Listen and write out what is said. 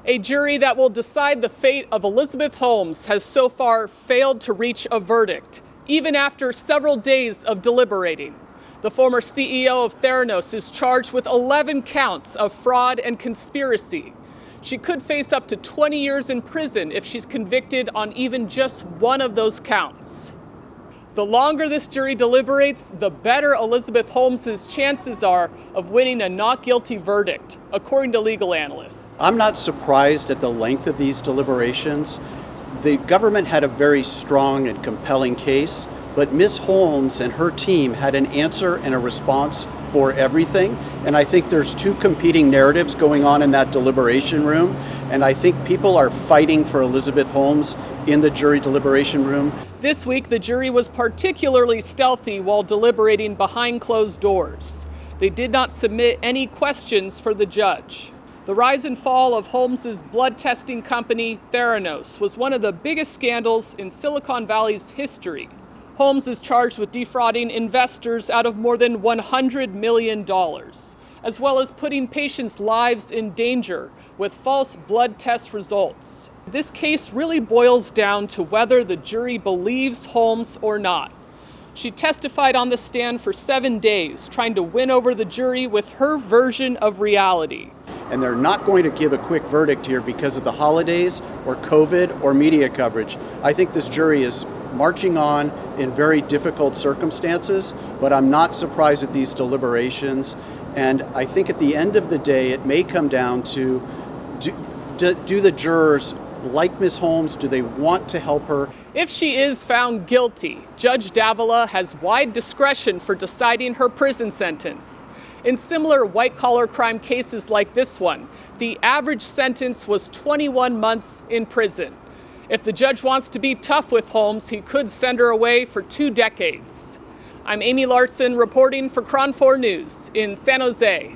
A jury that will decide the fate of Elizabeth Holmes has so far failed to reach a verdict, even after several days of deliberating. The former CEO of Theranos is charged with 11 counts of fraud and conspiracy. She could face up to 20 years in prison if she's convicted on even just one of those counts. The longer this jury deliberates, the better Elizabeth Holmes' chances are of winning a not guilty verdict, according to legal analysts. I'm not surprised at the length of these deliberations. The government had a very strong and compelling case, but Ms. Holmes and her team had an answer and a response for everything. And I think there's two competing narratives going on in that deliberation room. And I think people are fighting for Elizabeth Holmes in the jury deliberation room. This week, the jury was particularly stealthy while deliberating behind closed doors. They did not submit any questions for the judge. The rise and fall of Holmes' blood testing company, Theranos, was one of the biggest scandals in Silicon Valley's history. Holmes is charged with defrauding investors out of more than $100 million, as well as putting patients' lives in danger with false blood test results. This case really boils down to whether the jury believes Holmes or not. She testified on the stand for 7 days, trying to win over the jury with her version of reality. And they're not going to give a quick verdict here because of the holidays or COVID or media coverage. I think this jury is marching on in very difficult circumstances, but I'm not surprised at these deliberations. And I think at the end of the day, it may come down to, do the jurors like Ms. Holmes? Do they want to help her? If she is found guilty, Judge Davila has wide discretion for deciding her prison sentence. In similar white-collar crime cases like this one, the average sentence was 21 months in prison. If the judge wants to be tough with Holmes, he could send her away for 2 decades. I'm Amy Larson reporting for KRON 4 News in San Jose.